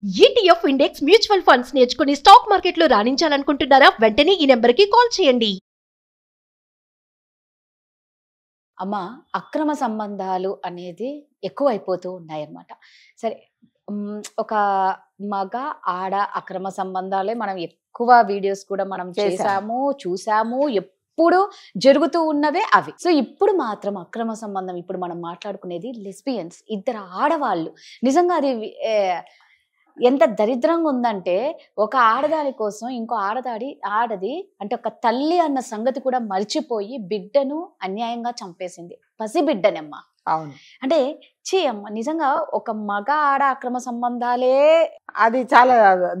ETF index mutual funds నేర్చుకుని stock మార్కెట్లో రాణించాలనుకుంటున్నారా? వెంటనే ఈ నెంబర్కి కాల్ చేయండి. అమ్మ, అక్రమ సంబంధాలు అనేది ఎక్కువైపోతూ ఉన్నాయన్నమాట. సరే, ఒక మగ ఆడ అక్రమ సంబంధాలే మనం ఎక్కువ వీడియోస్ కూడా మనం చేసాము, చూసాము. ఎప్పుడు జరుగుతూ ఉన్నవే అవి. సో ఇప్పుడు మాత్రం అక్రమ సంబంధం, ఇప్పుడు మనం మాట్లాడుకునేది లెస్బియన్స్, ఇద్దరు ఆడవాళ్ళు. నిజంగా అది ఎంత దరిద్రంగా ఉందంటే, ఒక ఆడదాని కోసం ఇంకో ఆడది అంటే ఒక తల్లి అన్న సంగతి కూడా మర్చిపోయి బిడ్డను అన్యాయంగా చంపేసింది. పసి బిడ్డనమ్మ. అవును, అంటే అమ్మ, నిజంగా ఒక మగ ఆడ అక్రమ సంబంధాలే అది చాలా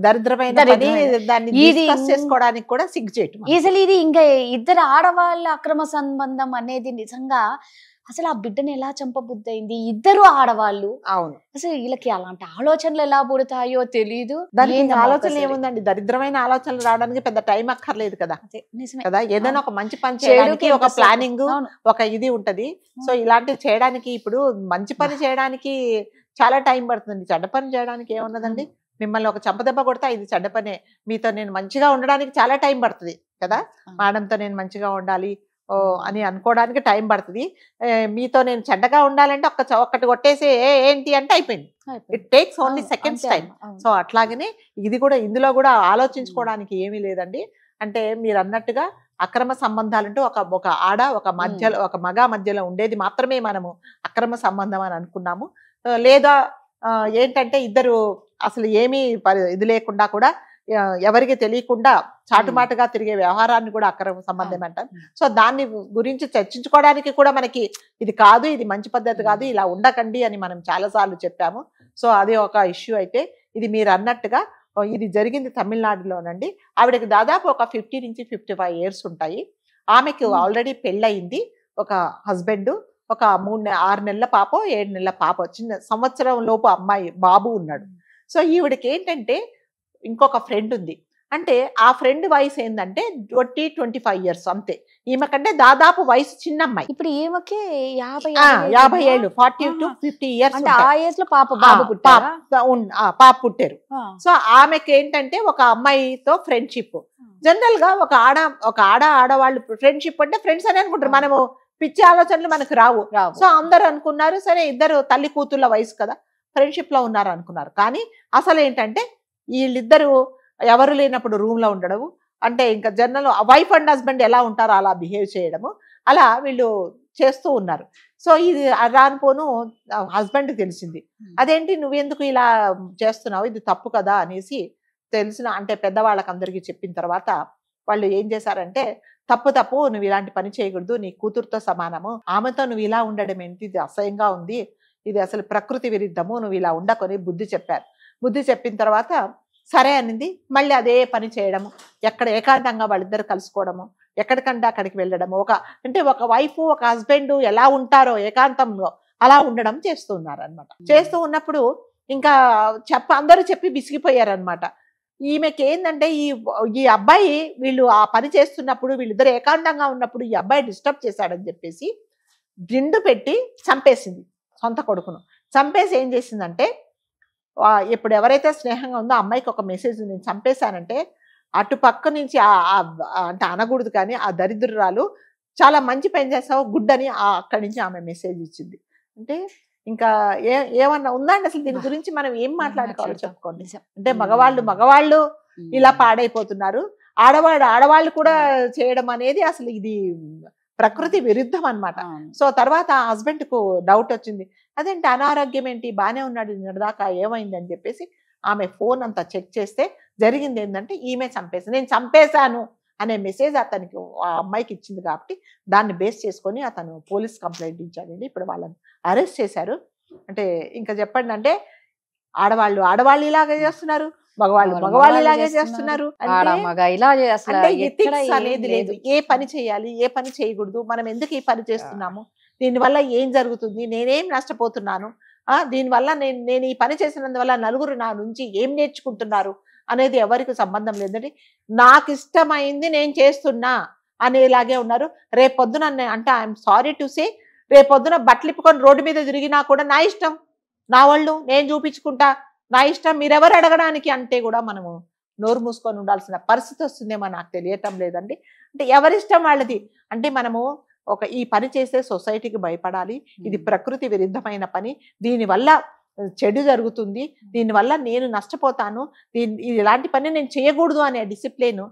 దరిద్రమైన దాన్ని డిస్కస్ చేసుకోవడానికి కూడా సిగ్గుచేటు. అసలు ఇది ఇంకా ఇద్దరు ఆడవాళ్ళ అక్రమ సంబంధం అనేది నిజంగా అసలు ఆ బిడ్డను ఎలా చంపబుద్దయింది? ఇద్దరు ఆడవాళ్ళు. అవును, అసలు వీళ్ళకి అలాంటి ఆలోచనలు ఎలా పుడతాయో తెలీదు. దానికి ఆలోచనలు ఏముందండి? దరిద్రమైన ఆలోచనలు రావడానికి పెద్ద టైం అక్కర్లేదు కదా. కదా, ఏదైనా ఒక మంచి పని చేయడానికి ఒక ప్లానింగ్, ఒక ఇది ఉంటది. సో ఇలాంటివి చేయడానికి, ఇప్పుడు మంచి పని చేయడానికి చాలా టైం పడుతుంది. చెడ్డ పని చేయడానికి ఏమున్నదండి? మిమ్మల్ని ఒక చంపదెబ్బ కొడితే ఇది చెడ్డ పనే. మీతో నేను మంచిగా ఉండడానికి చాలా టైం పడుతుంది కదా. మేడంతో నేను మంచిగా ఉండాలి అని అనుకోవడానికి టైం పడుతుంది. మీతో నేను చెడ్డగా ఉండాలంటే ఒక్కటి కొట్టేసి ఏంటి అంటే అయిపోయింది. It takes only seconds time. So అట్లాగనే ఇది కూడా, ఇందులో కూడా ఆలోచించుకోవడానికి ఏమీ లేదండి. అంటే మీరు అన్నట్టుగా అక్రమ సంబంధాలంటూ ఒక ఆడ ఒక మగ మధ్యలో ఉండేది మాత్రమే మనము అక్రమ సంబంధం అని అనుకున్నాము. లేదా ఏంటంటే ఇద్దరు అసలు ఏమీ ఇది లేకుండా కూడా ఎవరికి తెలియకుండా చాటుమాటుగా తిరిగే వ్యవహారాన్ని కూడా అక్రమ సంబంధం అంటారు. సో దాన్ని గురించి చర్చించుకోవడానికి కూడా మనకి ఇది కాదు, ఇది మంచి పద్ధతి కాదు, ఇలా ఉండకండి అని మనం చాలాసార్లు చెప్పాము. సో అది ఒక ఇష్యూ. అయితే ఇది మీరు అన్నట్టుగా ఇది జరిగింది తమిళనాడులోనండి. ఆవిడకి దాదాపు ఒక 50 నుంచి 55 years ఉంటాయి. ఆమెకి ఆల్రెడీ పెళ్ళయింది. ఒక హస్బెండ్, ఒక 6 నెలల పాప, 7 నెలల పాప, చిన్న సంవత్సరం లోపు అమ్మాయి బాబు ఉన్నాడు. సో ఈవిడకి ఏంటంటే ఇంకొక ఫ్రెండ్ ఉంది. అంటే ఆ ఫ్రెండ్ వయసు ఏంటంటే 20-25 years అంతే. ఈమె కంటే దాదాపు వయసు చిన్న అమ్మాయి. ఇప్పుడు ఈమెకి 50 ఏళ్ళు, 40 to 50 years. అంటే ఆ ఏజ్ లో పాప పుట్టారు. సో ఆమెకి ఏంటంటే ఒక అమ్మాయితో ఫ్రెండ్షిప్. జనరల్ గా ఒక ఆడవాళ్ళు ఫ్రెండ్షిప్ అంటే ఫ్రెండ్స్ అని అనుకుంటారు. మనము పిచ్చి ఆలోచనలు మనకు రావు. సో అందరు అనుకున్నారు, సరే ఇద్దరు తల్లి కూతుర్ల వయసు కదా, ఫ్రెండ్షిప్ లో ఉన్నారు అనుకున్నారు. కానీ అసలు ఏంటంటే వీళ్ళిద్దరు ఎవరు లేనప్పుడు రూమ్ లో ఉండడము, అంటే ఇంకా జనరల్ వైఫ్ అండ్ హస్బెండ్ ఎలా ఉంటారో అలా బిహేవ్ చేయడము, అలా వీళ్ళు చేస్తూ ఉన్నారు. సో ఇది రానుపోను హస్బెండ్ తెలిసింది. అదేంటి నువ్వెందుకు ఇలా చేస్తున్నావు, ఇది తప్పు కదా అనేసి తెలిసిన, అంటే పెద్దవాళ్ళకి అందరికీ చెప్పిన తర్వాత వాళ్ళు ఏం చేశారంటే, తప్పు నువ్వు ఇలాంటి పని చేయకూడదు, నీ కూతురుతో సమానము, ఆమెతో నువ్వు ఇలా ఉండడం ఏంటి, ఇది అసహ్యంగా ఉంది, ఇది అసలు ప్రకృతి విరుద్ధము, నువ్వు ఇలా ఉండకొని బుద్ధి చెప్పారు. బుద్ధి చెప్పిన తర్వాత సరే అనింది. మళ్ళీ అదే పని చేయడము, ఎక్కడ ఏకాంతంగా వాళ్ళిద్దరు కలుసుకోవడము, ఎక్కడికంటే అక్కడికి వెళ్ళడము, అంటే ఒక వైఫ్ ఒక హస్బెండ్ ఎలా ఉంటారో ఏకాంతంలో అలా ఉండడం చేస్తూ ఉన్నారు అనమాట. చేస్తూ ఉన్నప్పుడు ఇంకా అందరూ చెప్పి విసిగిపోయారనమాట. ఈమెకి ఏంటంటే ఈ అబ్బాయి, వీళ్ళు ఆ పని చేస్తున్నప్పుడు, వీళ్ళిద్దరు ఏకాంతంగా ఉన్నప్పుడు ఈ అబ్బాయి డిస్టర్బ్ చేశాడని చెప్పేసి గిండు పెట్టి చంపేసింది సొంత కొడుకును. చంపేసి ఏం చేసిందంటే, ఇప్పుడు ఎవరైతే స్నేహంగా ఉందో అమ్మాయికి ఒక మెసేజ్, నేను చంపేశానంటే అటు పక్క నుంచి అంటే అనకూడదు కానీ ఆ దరిద్రురాలు చాలా మంచి పని చేసావు గుడ్ అని అక్కడి నుంచి ఆమె మెసేజ్ ఇచ్చింది. అంటే ఇంకా ఏమన్నా ఉందా అండి అసలు? దీని గురించి మనం ఏం మాట్లాడుకోవాలో చెప్పుకోండి. అంటే మగవాళ్ళు ఇలా పాడైపోతున్నారు, ఆడవాళ్ళు కూడా చేయడం అనేది అసలు ఇది ప్రకృతి విరుద్ధం అనమాట. సో తర్వాత ఆ హస్బెండ్ కు డౌట్ వచ్చింది, అదేంటి అనారోగ్యం ఏంటి, బాగానే ఉన్నాడు నిన్నదాకా, ఏమైంది అని చెప్పేసి ఆమె ఫోన్ అంతా చెక్ చేస్తే జరిగింది ఏంటంటే ఈమె నేను చంపేశాను అనే మెసేజ్ అతనికి, ఆ అమ్మాయికి ఇచ్చింది. కాబట్టి దాన్ని బేస్ చేసుకొని అతను పోలీస్ కంప్లైంట్ ఇచ్చాడండి. ఇప్పుడు వాళ్ళని అరెస్ట్ చేశారు. అంటే ఇంకా చెప్పండి, అంటే ఆడవాళ్ళు ఇలాగే చేస్తున్నారు, మగవాళ్ళు ఇలాగే చేస్తున్నారు. అంటే ఎథిక్స్ అనేది లేదు. ఏ పని చేయాలి, ఏ పని చేయకూడదు, మనం ఎందుకు ఈ పని చేస్తున్నాము, దీనివల్ల ఏం జరుగుతుంది, నేనేం నష్టపోతున్నాను, దీనివల్ల నేను ఈ పని చేసినందువల్ల నలుగురు నా నుంచి ఏం నేర్చుకుంటున్నారు అనేది ఎవరికి సంబంధం లేదండి. నాకు ఇష్టమైంది నేను చేస్తున్నా అనేలాగే ఉన్నారు. రేపొద్దున అంటే ఐఎమ్ సారీ టు సే, రేపొద్దున బట్టలిప్పుకొని రోడ్డు మీద తిరిగినా కూడా నా ఇష్టం, నా వాళ్ళు నేను చూపించుకుంటా, నా ఇష్టం మీరెవరు అడగడానికి అంటే కూడా మనము నోరు మూసుకొని ఉండాల్సిన పరిస్థితి వస్తుందేమో నాకు తెలియటం లేదండి. అంటే ఎవరిష్టం వాళ్ళది. అంటే మనము ఈ పని చేసే సొసైటీకి భయపడాలి. ఇది ప్రకృతి విరుద్ధమైన పని, దీనివల్ల చెడు జరుగుతుంది, దీనివల్ల నేను నష్టపోతాను, ఇలాంటి పని నేను చేయకూడదు అనే డిసిప్లిన్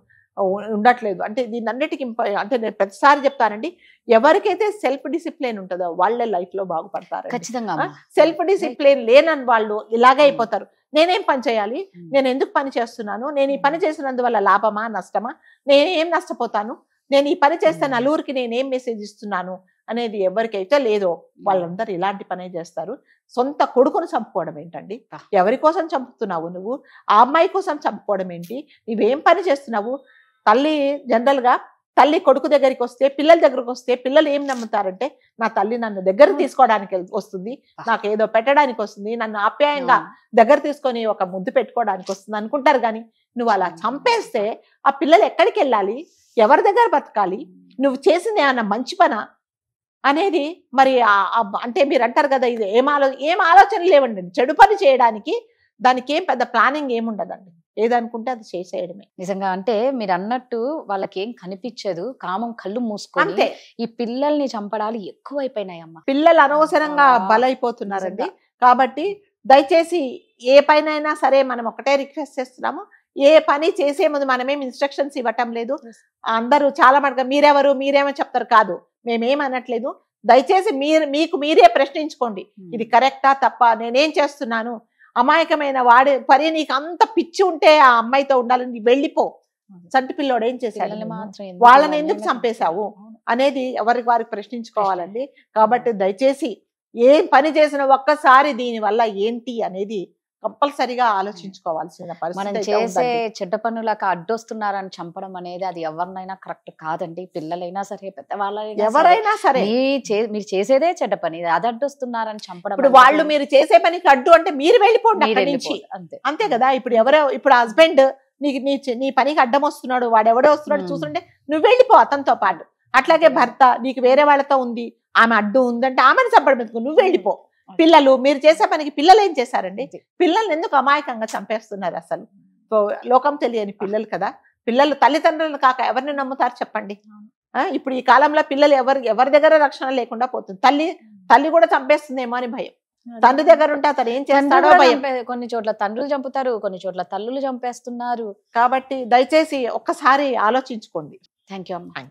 ఉండట్లేదు. అంటే దీన్ని అన్నిటికీ అంటే నేను ప్రతిసారి చెప్తానండి, ఎవరికైతే సెల్ఫ్ డిసిప్లిన్ ఉంటుందో వాళ్ళే లైఫ్ లో బాగుపడతారు. ఖచ్చితంగా సెల్ఫ్ డిసిప్లిన్ లేనని వాళ్ళు ఇలాగే అయిపోతారు. నేనేం పని చేయాలి, నేను ఎందుకు పని చేస్తున్నాను, నేను ఈ పని చేసినందువల్ల లాభమా నష్టమా, నేనేం నష్టపోతాను, నేను ఈ పని చేస్తే నలుగురికి నేనేం మెసేజ్ ఇస్తున్నాను అనేది ఎవరికైతే లేదో వాళ్ళందరూ ఇలాంటి పనే చేస్తారు. సొంత కొడుకును చంపుకోవడం ఏంటండి? ఎవరి కోసం చంపుతున్నావు నువ్వు? ఆ అమ్మాయి కోసం చంపుకోవడం ఏంటి? నువ్వేం పని చేస్తున్నావు? తల్లి జనరల్ గా తల్లి కొడుకు దగ్గరికి వస్తే, పిల్లల దగ్గరకు వస్తే పిల్లలు ఏం నమ్ముతారంటే, నా తల్లి నన్ను దగ్గర తీసుకోవడానికి వస్తుంది, నాకు ఏదో పెట్టడానికి వస్తుంది, నన్ను ఆప్యాయంగా దగ్గర తీసుకొని ఒక ముద్దు పెట్టుకోవడానికి వస్తుంది అనుకుంటారు. కానీ నువ్వు అలా చంపేస్తే ఆ పిల్లలు ఎక్కడికి వెళ్ళాలి, ఎవరి దగ్గర బతకాలి, నువ్వు చేసింది ఏమన్నా మంచి పనా అనేది మరి అంటే మీరు అంటారు కదా, ఇది ఏం ఆలోచనలు లేవండి చెడు పని చేయడానికి. దానికి ఏం పెద్ద ప్లానింగ్ ఏముండదండి, ఏదనుకుంటే అది చేసేయడమే. నిజంగా అంటే మీరు అన్నట్టు వాళ్ళకి ఏం కనిపించదు, కామం కళ్ళు మూసుకొని ఈ పిల్లల్ని చంపడాలు ఎక్కువైపోయినాయమ్మా. పిల్లలు అనవసరంగా బలైపోతున్నారండి. కాబట్టి దయచేసి ఏ పైనైనా సరే మనం ఒకటే రిక్వెస్ట్ చేస్తున్నాము, ఏ పని చేసే ముందు మనమేం ఇన్స్ట్రక్షన్స్ ఇవ్వటం లేదు. అందరూ చాలా మటుగా మీరెవరు మీరేమో చెప్తారు, కాదు మేమేం అనట్లేదు. దయచేసి మీకు మీరే ప్రశ్నించుకోండి, ఇది కరెక్టా తప్ప, నేనేం చేస్తున్నాను, అమాయకమైన వాడే పరి నీకు అంత పిచ్చి ఉంటే ఆ అమ్మాయితో ఉండాలని వెళ్ళిపో. చంటి పిల్లోడు ఏం చేశాడు, వాళ్ళని ఎందుకు చంపేశావు అనేది ఎవరికి వారికి ప్రశ్నించుకోవాలండి. కాబట్టి దయచేసి ఏం పని చేసిన ఒక్కసారి దీని వల్ల ఏంటి అనేది కంపల్సరిగా ఆలోచించుకోవాల్సిన పరిస్థితి. మనం చేసే చెడ్డ పనులకు అడ్డొస్తున్నారని చంపడం అనేది అది ఎవరినైనా కరెక్ట్ కాదండి. పిల్లలైనా సరే, పెద్దవాళ్ళైనా, ఎవరైనా సరే మీరు చేసేదే చెడ్డ పని, అది అడ్డొస్తున్నారని చంపడం. ఇప్పుడు వాళ్ళు మీరు చేసే పనికి అడ్డు అంటే మీరు వెళ్ళిపోండి అక్కడి నుంచి, అంతే కదా. ఇప్పుడు హస్బెండ్ నీ పనికి అడ్డం వస్తున్నాడు, వాడు ఎవడో వస్తున్నాడు చూస్తుంటే నువ్వు వెళ్ళిపో అతనితో పాటు. అట్లాగే భర్త నీకు వేరే వాళ్ళతో ఉంది, ఆమె అడ్డు ఉందంటే ఆమెను చంపడం ఎందుకు, నువ్వు వెళ్ళిపో. పిల్లలు మీరు చేసే పనికి పిల్లలు ఏం చేశారండి? పిల్లల్ని ఎందుకు అమాయకంగా చంపేస్తున్నారు? అసలు లోకం తెలియని పిల్లలు కదా. పిల్లలు తల్లిదండ్రులను కాక ఎవరిని నమ్ముతారు చెప్పండి? ఇప్పుడు ఈ కాలంలో పిల్లలు ఎవరి దగ్గర రక్షణ లేకుండా పోతుంది. తల్లి కూడా చంపేస్తుందేమో అని భయం. తండ్రి దగ్గర ఉంటే అతను ఏం చేస్తాడో భయం. కొన్ని చోట్ల తండ్రులు చంపుతారు, కొన్ని చోట్ల తల్లులు చంపేస్తున్నారు. కాబట్టి దయచేసి ఒక్కసారి ఆలోచించుకోండి. థ్యాంక్ యూ అమ్మా.